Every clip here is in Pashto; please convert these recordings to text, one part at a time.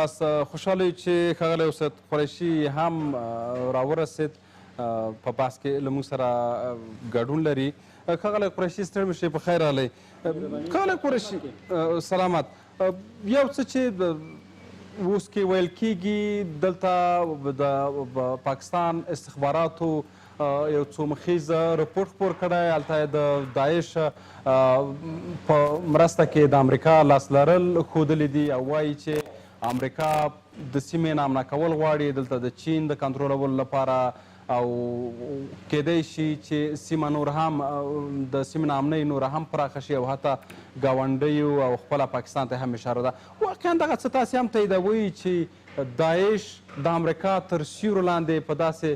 خاص خوشحاله یو چې ښاغلی استاد قریشي هم راورسېد په بحث کې له موږ سره ګډون لري. ښاغلی قریشي ستړی مه شئ، په خیر راغلی. ښاغلی قریشي سلامت. یو څه چې اوس کې ویل کېږي دلته د پاکستان استخباراتو یو څو مخیز رپورټ خپور کړی، هلته یې د داعش په مرسته کې د امریکا لاس لرل ښودلي دي او وایي چې امریکا د سیمې نامنا کول غواړي دلته د چین د کنټرولولو لپاره، او کیدای شي چې سیمه نور هم د سیمې نامنۍ نوره هم پراخه شي او حتی ګاونډیو او خپله پاکستان ته هم اشاره ده. واقعا دغه څه تاسې هم تاییدوئ چې داعش د امریکا تر سیورو لاندې په داسې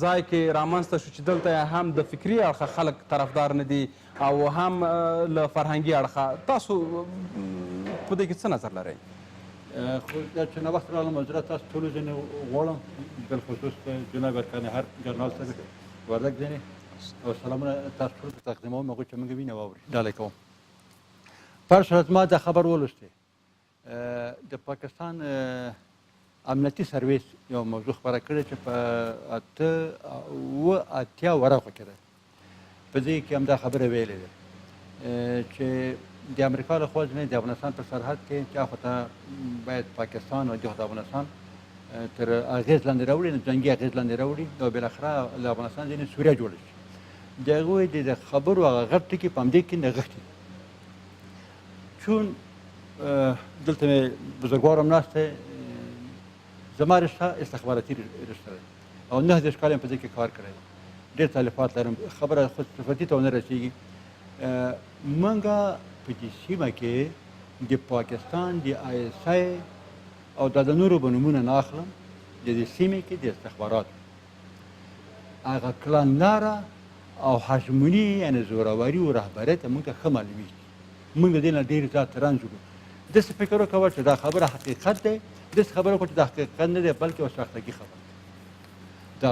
ځای کې رامنځته شو چې دلته هم د فکري اړخه خلک طرفدار نه دي او هم له فرهنګي اړخه. تاسو په دې کې څه نظر لرئ؟ خو دا چې ناوخته راغلم معذرت تاسو ټولو ځینې غواړم، بالخصوص جناب ارکان هر جنرال صاحب وردګ ځینې او سلامونه تاسو ټولو ته تقدیموم، هغوی چې موږ وینو واوري. ډالۍ کوم. فرض شوه ما دا خبر ولوستې د پاکستان امنیتي سرویس یو موضوع خپره کړې چې په 88 ورقو کې ده، په دې کې همدا خبره ویلې ده چې د امریکا له خوا د افغانستان په سرحد کې چې هغه باید پاکستان او د افغانستان تر اغېز لاندې راوړي، جنګي اغېز لاندې راوړي او بالاخره له افغانستان ځینې سوریه جوړه شي. د هغوی د خبرو هغه غټ ټکي په همدې کې نغښتي دي. چون دلته مې بزرګوار هم ناست دی، زما رشته استخباراتي رشته ده او 9 کال یې په دې کې کار کړی دی، ډېر تالیفات لرم، خبره خود صفتي ته ونه رسېږي. موږ په دې سیمه کې د پاکستان د ISI او د نورو به نومونه نه اخلم، د دې سیمې کې د استخباراتو هغه کلانلاره او هژموني یعنې زوروري او رهبریت موږ ته ښه معلومېږي. موږ د دې نه ډېر زیات رنځ وکړو. داسې فکر وکوه چې دا خبره حقیقت دی، داسې خبره وکړه چې دا حقیقت نه دی بلکې یوه ساختګي خبره ده.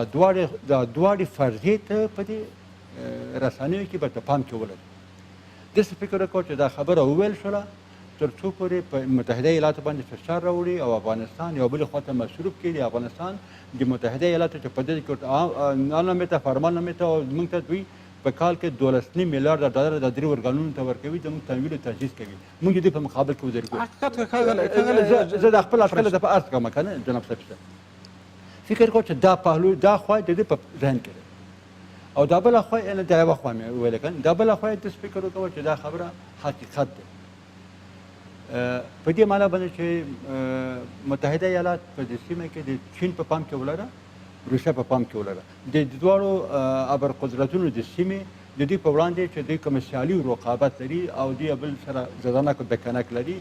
دا دواړې فرضیې ته په دې رسنیو کې به ته پام کې ولري. داسې فکر وکړه چې دا خبره وویل شوله تر څو پورې په متحده ایالاتو باندې فشار راوړي او افغانستان یو بلې خوا ته مصروف کړي. د افغانستان د متحده ایالاتو چې په دې کې نامې فرمان نامې ته او موږ ته دوی په کال کې 12.5 میلیارډ ډالر د درې ارګانونو ته ورکوي، د موږ تمویل تجهیز کوي. موږ د دې په مقابل کې ودرېږو. زه د خپل اټکل د په عرض کوم که نه جناب صاحب، فکر کوم چې دا پهلو دا خوا د دې په ذهن کې ده او دا بله خوا یعنې د یوه خوا مې وویله که نه، دا بله خوا یې داسې فکر وکوه چې دا خبره حقیقت دی. په دې معنا باندې چې متحده ایالات په دې سیمه کې د چین په پام کې ولره، روسیه په پام کې ولره، د دواړو ابرقدرتونو د سیمې د دوی په وړاندې چې دوی کوم سیالي او رقابت لري او دوی بل سره زدانک او بکنک لري.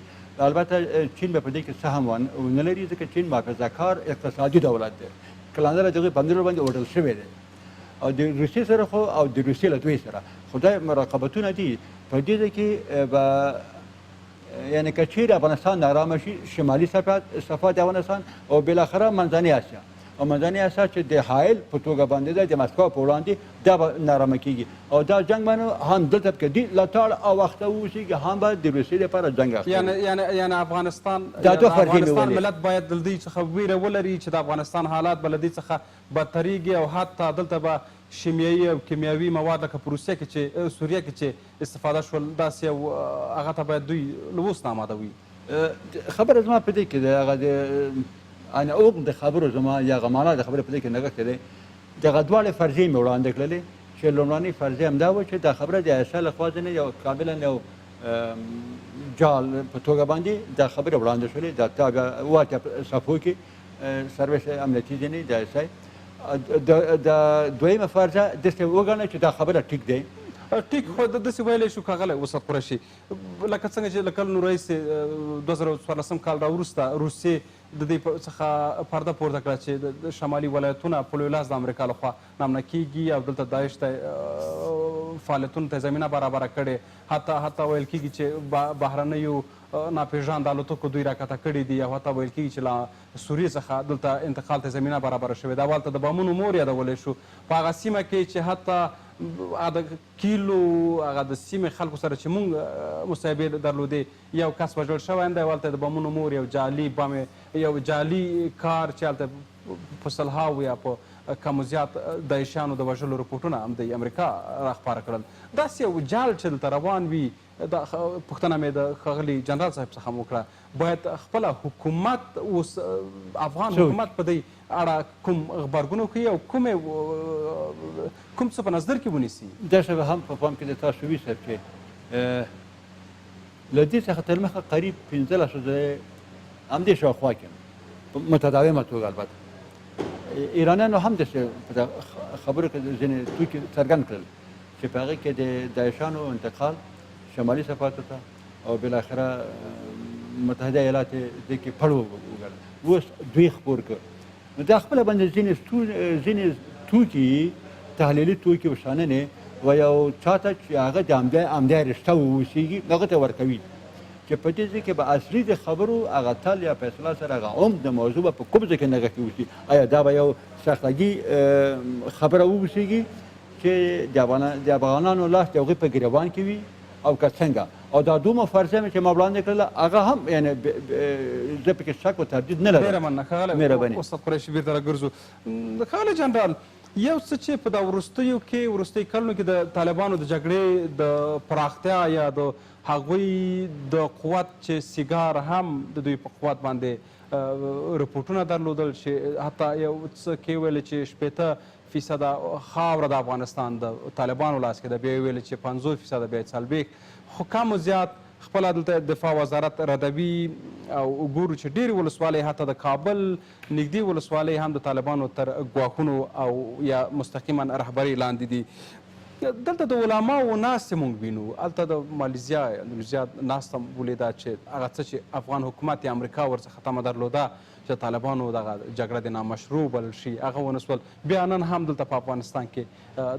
البته چین به په دې کې څه هم ونه لري ځکه چین محافظه کار اقتصادي دولت دی، کلانره د هغوی په همدې باندې وډل شوی دی او د روسیې سره خو او د روسیې له دوی سره خدای مراقبتونه دي. په دې کې به یعنې که چیرې افغانستان نارامه شي، شمالي صفا د افغانستان او بالاخره منځنۍ اسیا او منځنۍ اسیا چې د حایل په توګه باندې ده د مسکو په وړاندې دا به نارامه کېږي او دا جنګ باندې هم دلته کې دي لټاړ او وخته ووسېږي، هم به د روسیې لپاره جنګ اخلي. یعنې افغانستان ملت باید له دې څخه ویره ولري چې د افغانستان حالات به له دې څخه بدتریږي او حتی دلته به شیمیایي او کیمیاوي مواد لکه په روسیه کې چې سوریه کې چې استفاده شول داسې یو هغه ته باید دوی له اوس نه آماده وي. خبره زما په دې کې ده، هغه د اوږد د خبرو زما یا هغه معنا د خبرې په دې کې نغښتی دی. دغه دواړې فرضیې مې وړاندې کړلې چې لومړنۍ فرضیه همدا وه چې دا خبره د ISI له خوا ځینې یو کاملا یو جال په توګه باندې دا خبرې وړاندې شولې د 88 صفحو کې سرویس امنیتي ځینې د ISI. د دویمه فرضه داسې وګڼه چې دا خبره ټیک دی. ټیک خو داسې ویلی شو ښاغلی استاد قریشي لکه څنګه چې له کلونو راهیسې 2014 کال راوروسته روسیې د دې څخه پرده پورته کړه چې د شمالي ولایتونه په لوی لاس د امریکا لخوا نامنه کېږي او دلته داعش ته فعالیتونو ته زمینه برابره کړې، حتی ویل کېږي چې بهرنیو ناپېژانده الوتکو دوی راکښته کړي دي او حتی ویل کېږي چې له سوریې څخه دلته انتقال ته زمینه برابره شوې ده. او هلته د بمونو مور یادولی شو په هغه سیمه کې چې حتی هغه د کیلو هغه د سیمې خلکو سره چې مونږ مصاحبې درلودې یو کس وژل شوی دی هلته د بمونو مور یو جعلي بم یو جعلي کار چې هلته په سلهاو یا په کم زیات داعشیانو د وژلو رپورټونه هم د امریکا راخپاره کړل داسې یو جال چې دلته روان وي دا پوښتنه مې د ښاغلي جنرال صاحب څخه هم وکړه باید خپله حکومت اوس افغان حکومت په دې اړه کوم غبرګون وکړي او کوم څه په نظر کې ونیسي داسې به هم په پام کې د تاسو وي صاحب چې له دې څخه تر مخه قریب 15 ورځې همدې شاوخوا کې په متداومه توګه البته ایرانیانو هم داسې خبرو کې ځینې توکي څرګند کړل چې په هغې کې د داعشانو انتقال شمالي صفاتو ته او بالاخره متحده ایالات دې کې پړ وګڼل اوس دوی خپور کړ نو دا خپله باندې ځینې توکي تحلیلي توکي وشاننې و یو چاته چې هغه د همدې رشته واوسېږي هغه ته ورکوي چې په دې ځای کې به اصلي د خبرو هغه تل یا فیصله سره هغه عمق د موضوع به په کوم ځای کې نغښتې اوسي آیا دا به یو سختګي خبره واوسېږي چې د افغانانو لاس د هغوی په ګریوان کې وي او که څنګه او دا دومره فرضیه مې چې ما وړاندې کړله هغه هم یعنې زه پکې شک و تردید نه لرم ډېره مننه ښاغلی استاد قریشي بېرته راګرځو ښاغلی جنرال یو څه چې په دا وروستیو کلونو کې د طالبانو د جګړې د پراختیا یا د هغوی د قوت چې سیګار هم د دوی په قوت باندې رپورټونه درلودل چې حتی یو څه کې ویل چې 80% خاوره د افغانستان د طالبانو لاس کې ده بیا ویل چې 50% بیا 40 خو کم و زیات خپله دلته دفاع وزارت ردوي او ګورو چې ډېرې ولسوالۍ حتی د کابل نږدې ولسوالۍ هم د طالبانو تر ګواښونو او یا مستقیما رهبرۍ لاندې دي دلته د علماو ناستې مونږ وینو هلته د مالیزیا اندونیزیا ناسته ولیده چې هغه څه چې افغان حکومت یا امریکا ورڅخه تمه درلوده چې طالبانو دغه جګړه د نامشروع بلل شي هغه ونسول بیا نن هم دلته په افغانستان کې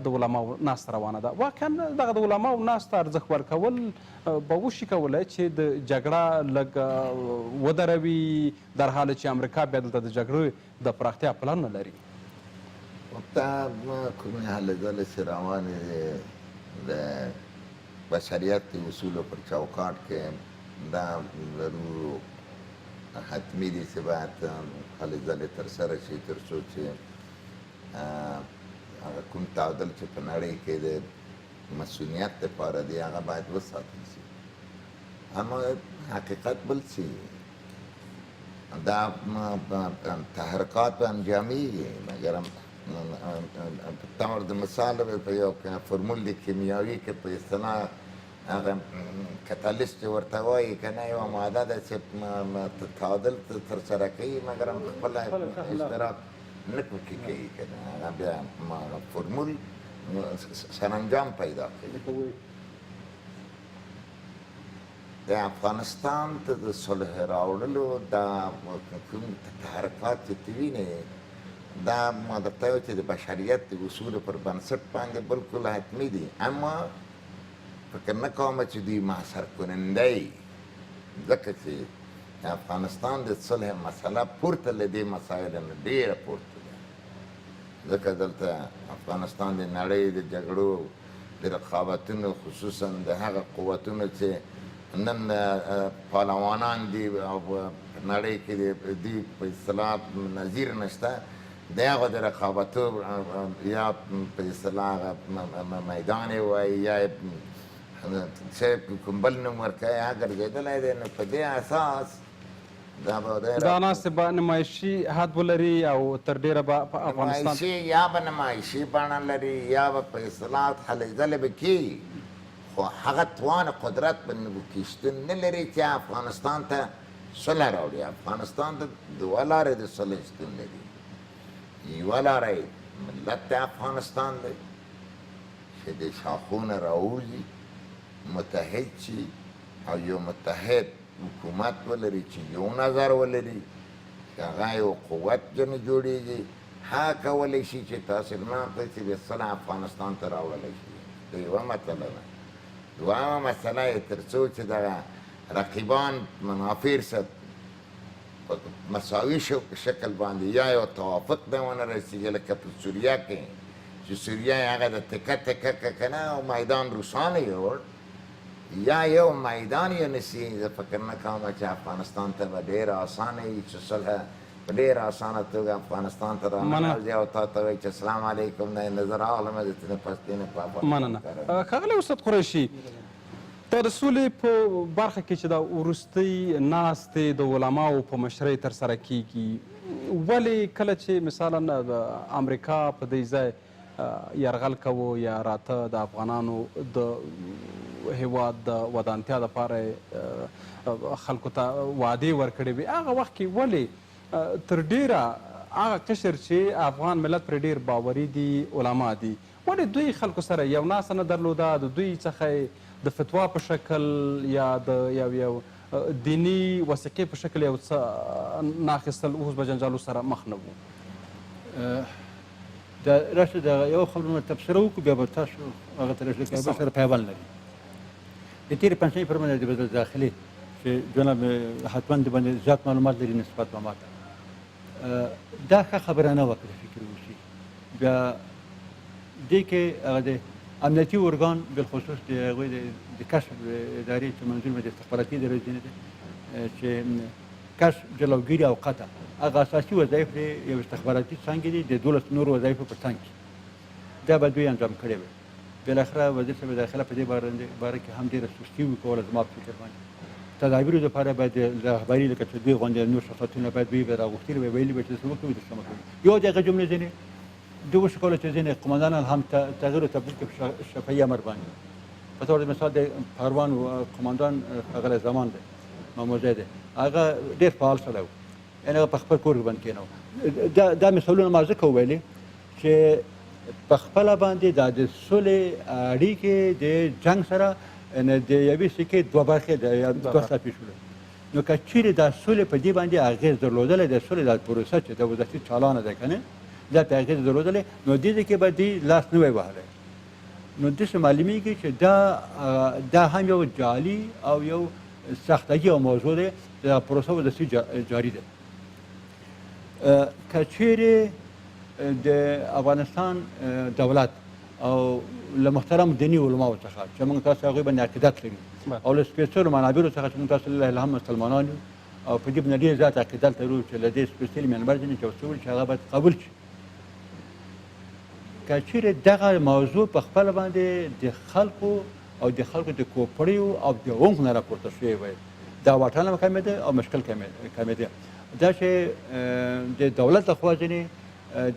د علماو ناسته روانه ده واقعا دغه د علماو ناسته ارزښت ورکول به وشي کولی چې د جګړه لږ ودروي در حال چې امریکا بیا دلته د جګړې د پراختیا پلانونه لري دا کومې هلې ځلې چې روانې دي د بشریت د اصولو پر چوکاټ کې دا ضرور حتمي دي چې باید هلې ځلې ترسره شي تر څو چې هغه کوم تعادل چې په نړۍ کې د مسؤلیت دپاره دی هغه باید وساتل شي اما حقیقت بل څه دا تحرکات به انجامېږي مګر په طور د مثال په یو فرمول د کیمیاوي کې په اصطلاح هغه کتالیست چې ورته وایي که نه یوه ماده ده چې تعادل ترسره کوي مګر خپله اشتراک نه پکې کوي که نه هغه بیا فرمول سرانجام پیدا کوي د افغانستان ته د صلح راوړلو دا کوم تحرکات چې ته وینې دا ما درته ویل چې د بشریت د اصولو پر بنسټ باندې بلکل حتمي دي اما فکر نه کوم چې دوی محصر کننده یي ځکه چې افغانستان د صلح مسله پورته له دې مسایلو نه ډېره پورته ده ځکه دلته افغانستان د نړۍ د جګړو د رقابتونو خصوصا د هغه قوتونو چې نن پهلوانان دي او نړۍ کې دوی په اصطلاح نظیر نشته د هغو د رقابتو یا په اصطلاح میدان یې وایي یا چې کوم بل نوم ورکوي هغه ګرځېدلی دی نو په دې اساس دا ناستې به نمایشي حد ولري او تر ډېره به په افغانستان یا به نمایشي بڼه لري یا به په اصطلاح هلې ځلې به کېږي خو هغه توان قدرت به کې شتون نه لري چې افغانستان ته صلح راوړي افغانستان ته دوه لارې د صلح شتون لري یوه لاره یې ملت د افغانستان دی چې د شاخونه راوځي متحد شي او یو متحد حکومت ولري چې یو نظر ولري چې هغه یو قوت جنې جوړېږي هغه کولی شي چې تاثیرناک دی چې د صلح افغانستان ته راوړلی شي دا یوه مسله ده دویمه مسله یې تر څو چې دغه رقیبان منافر سره په مساوي شکل باندې یا یو توافق دی ونه رسېږي لکه په سوریه کې چې سوریه یې هغه د تکه تکه که که نه او میدان روسانو یوړ یا یو میدان یې نیسي زه فکر نه کوم چې افغانستان ته به ډېره اسانه وي چې صلح په ډېره اسانه توګه افغانستان ته راننوځي او تا ته وایي چې السلام علیکم نه زه راغلم د تنه پستې نه پاپا مننه ښاغلی استاد قریشي ته د سولې په برخه کې چې دا وروستۍ ناستې د علماو په مشرۍ ترسره کیږي ولې کله چې مثلا د امریکا په دې ځای یرغل کوو یا راته د افغانانو د هیواد د ودانتیا دپاره خلکو ته وعدې ورکړې وي هغه وخت کې ولې تر ډیره هغه قشر چې افغان ملت پرې ډیر باوري دي علما دي ولې دوی خلکو سره یو ناسه نه درلوده د دوی څخه د فتوا په شکل یا د یو دینی وثیقې په شکل یو څه ناخیستل اوس به جنجالو سره مخ نه وو راشه د یو خبرونه تبصره وکړو بیا به تاسو هغه ته راشئ که سره پیوند لري د تېرې پنجشنبې پر باندې د وزارت داخلي چې جناب حتما د باندې زیات معلومات لري نسبت به ما ته دا ښه خبره نه وه که د فکر وشي بیا دې کې هغه د امنیتي ارګان بالخصوص د هغوی د کشف ادارې چې منظور مې د استخباراتي ادارې ځینې دی چې کشف جلوګیري او قطع هغه اساسي وظایف یو استخباراتي څانګې دي د 12 نورو وظایفو په څنګ کې دا به دوی انجام کړی وي بالاخره وزیر صاحب داخله په دې باره کې هم ډېره سستي وکوله زما په فکر باندې تدابیرو دپاره باید رهبري لکه چې دوی غوندې نور شخصیتونه باید دوی به راغوښتي وي ویلي به چې څه وکړو داسې مه کوئ یو د هغه جملې ځینې دوی وشو کولی چې ځینې قمندانان هم تغییر و تبدیل کړي په شفاهي امر باندې په طور د مثال د پروان قمندان ښاغلی زمان دی ماموزی دی هغه ډېر فعال سړی و یعنې هغه په خپل کور باندې کېنه دا مثالونه ما ځکه وویلې چې په خپله باندې دا د سولې اړیکې د جنګ سره د یوې سکې دوه برخې دوه صفحې شولې نو که چیرې دا سولې په دې باندې اغېز درلودلی د سولې دا پروسه چې د وزارتي چالانه دی که نه دا په اغېز درلودلی نو دې ځای کې به دوی لاس نه وی وهلی نو داسې معلومیږي چې دا هم یو جعلي او یو سختګي او موضوع دی دا پروسه وزارتي جاري ده که چیرې د افغانستان دولت او له محترم دیني علماو څخه چې موږ تاسو هغوی باندې عقیدت لرو او له سپېڅلو منابرو څخه چې موږ تاسو لله الحمد مسلمانان یو او په دې باندې ډېر زیات عقیدت لرو چې له دې سپېڅلي منبر ځینې چې ورته وویل چې هغه باید قبول شي که چیرې دغه موضوع په خپله باندې د خلکو او د خلکو د کوپړیو او د عمق نه راپورته شوی وی دا واټن هم کمېده او مشکل کمېده دا چې د دولت لخوا ځینې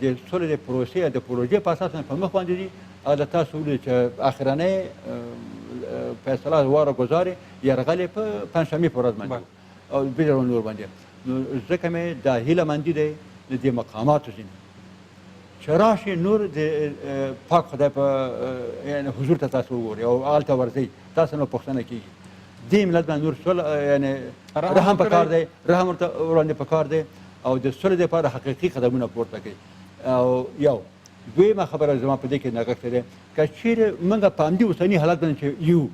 د سولې د پروسې د پروژې په اساس په مخ باندې دي هغه د تاسو ولیدل چې اخرنۍ فیصله واره ګزارې یرغل یې په پنجشنبې په ورځ باندې او بېل نور باندې نو ځکه مې دا هیله مندي دی د دې مقاماتو ځینې چې راشي نور د پاک خدای په یعنې حضور ته تاسو وګورئ او هلته ورځئ تاسو نه پوښتنه کېږي دې ملت باندې نور یعنې رحم پکار دی رحم ورته وړاندې پکار دی او د سولې دپاره حقیقي قدمونه پورته کوي او یو دویمه خبره زما په دې کې نغښتې دی که چیرې موږ په همدې اوسني حالت باندې چې یو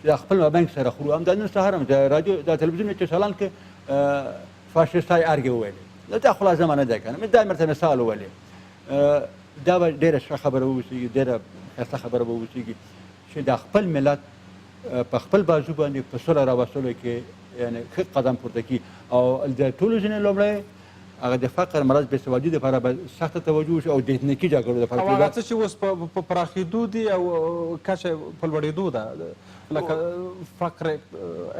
د خپل مابین سره خورو همدا نن سهار هم د رادیو د تلویزیون چې چالان کې فاشیستای ارګې وویلې دا خو لازمه نه دی که نه دا مرته مثال وویلې دا به ډېره ښه خبره واوسېږي ډېره ښایسته خبره به واوسېږي چې د خپل ملت په خپل بازو باندې په سوله راوستلو کې یعنې ښه قدم پورته کړي او د ټولو ځینې لومړی هغه د فقر مرض بېسوادي دپاره به سخته توجه وشي او د اتنیکي جګړو دپاره او هغه څه چې اوس په پراخېدو دي او کچه په لوړېدو ده لکه فقر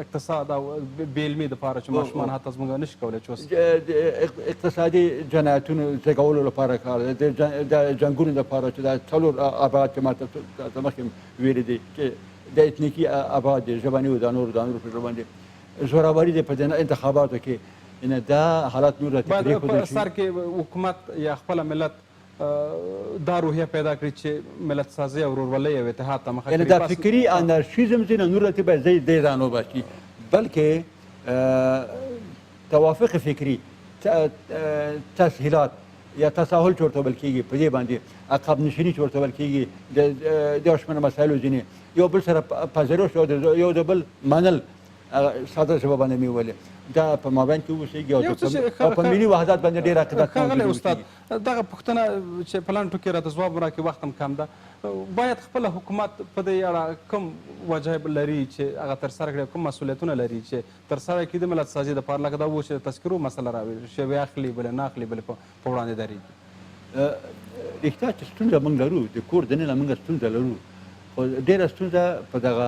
اقتصاد او بې علمي دپاره چې ماشومان حتی زموږ نشي کولی چې اوس اقتصادي جنایتونو زېږولو لپاره کار دی د جنګونو دپاره چې دا څلور ابعاد چې ما ته مخکې ویلي دي چې د اتنیکي ابعاد دي ژبني و دا نورو په زړه باندې زوروري دی په انتخاباتو کې دا حالات نور باید په سر کې حکومت یا خپله ملت دا روحیه پیدا کړي چې ملت سازي او ورورولۍ او اتحاد ته مخه کړي یعنې دا فکري انارشیزم ځینې نور ته باید دی ځان وباسي بلکې توافق فکري تسهیلات یا تساهل چې ورته ویل کېږي په دې باندې عقب نشیني چې ورته ویل کېږي د شمېره مسایلو ځینې یو بل سره پذیرش یو د بل منل ساده ژبه باندې مې وویلې دا په مابین کې اوسېږي یو څه چې او په ملي وحدت باندې ډېر عقیدت ښاغلی استاد دغه پوښتنه چې په لنډ ټکي راته ځواب راکړي وخت هم کم ده باید خپله حکومت په دې اړه کوم وجه لري چې هغه ترسره کړي کوم مسؤلیتونه لري چې ترسره کړي د ملت سازي دپاره لکه دا و چې د تذکرو مسله راوي شوې اخلي بلې نه اخلي بلې په وړاندې درېږي رښتیا چې ستونزه موږ لرو د کور دننه موږ ستونزه لرو خو ډېره ستونزه په دغه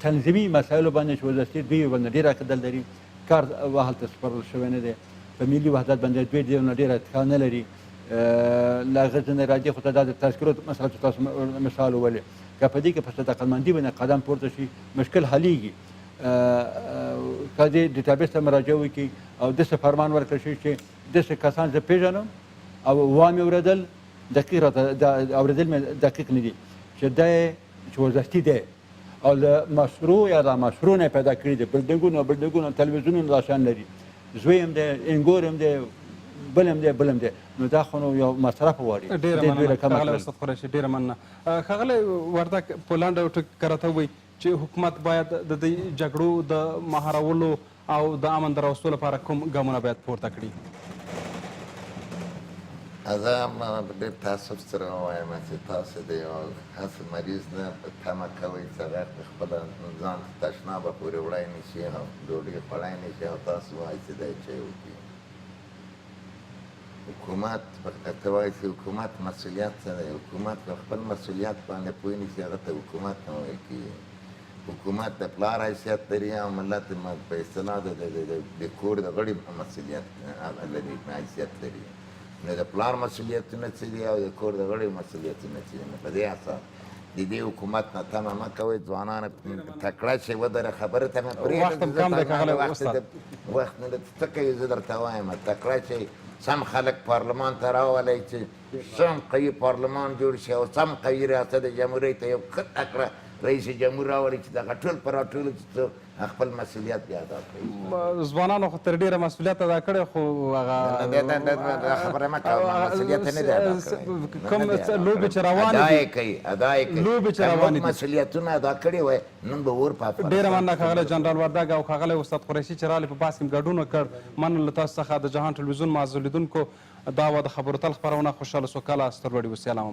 تنظیمي مسایلو باندې چې وزارتي دوی باندې ډېر عقیده لري کار هلته سپارل شوی نه دی په ملي وحدت باندې دوی دېونه ډېر اتکا نه لري له هغه ځای نه راځي خو ته دا د تذکرو مسله چې تاسو مثال وولې که په دې کې په صداقتمندي باندې قدم پورته شي مشکل حلیږي که دې ډیټابیس ته مراجعه وکړي او داسې فرمان ورکړل شي چې داسې کسان زه پېژنم او وامې اورېدل دقیق راته اورېدل مې دقیق نه دي چې دی چې وزارتي دی او له مشروع یا نامشروع نه پیدا کړي دي بلډینګونه تلویزیونونه دا شان لري زوی هم دی انګور هم دی بل هم دی نو دا خو نو یو مصرف غواړي ډېره مننه ښاغلی استاد قریشي ډېره مننه ښاغلی وردګ په لنډه ټکي راته ووایي چې حکومت باید د دې جګړو د مهارولو او د امن د راوستلو لپاره کوم ګامونه باید پورته کړي زه ډېر تاسف سره ووایم چې تاسو د یو هسې مریض نه په تمه کوئ چې هغه خپله ځان ته تشنابه پورې وړی نه شي او ډوډۍ خوړی نه شي او تاسو وایئ چې دی چای وکړي حکومت ته وایي چې حکومت مسؤلیت څه دی حکومت په خپل مسؤلیت باندې پوه نه شي هغه ته حکومت نه ویل کېږي حکومت د پلار حیثیت لري او ملت په اصطلاح د کور د غړي مسؤلیت لري حیثیت لري نو د پلار مسؤلیتونه څه دي او د کور د غړي مسؤلیتونه څه دي په دې اساس د دې حکومت نه تمه مه کوئ ځوانان تکړه شئ ودره خبره ته مې پرېږدئ وخت هم کم دی ښاغلی استاد وخت نه څه کوي زه درته وایم تکړه شئ سم خلک پارلمان ته راولئ چې سم قوي پارلمان جوړ شي او سم قوي ریاست جمهوریت ته یو ښه تکړه رئیس جمهور راولي چې دغه ټول په راټولو چې خپل مسؤلیت بیا ادا کړي ځوانانو خو تر ډېره مسؤلیت ادا کړی خو هغه خبره مه کوه مسؤلیت نه دی ادا کړی کوم لوبې چې روانې ادا یې کوي لوبې چې روانې دي مسؤلیتونه ادا کړي وای نن به اور په ډېره مننه ښاغلی جنرال وردګ او ښاغلی استاد قریشي چې راغلي په بحث کې ګډون وکړ مننه له تاسو څخه د جهان ټلویزیون معزز لیدونکو دا وه د خبرو تل خپرونه خوشحاله سوکاله سترګړي وسلام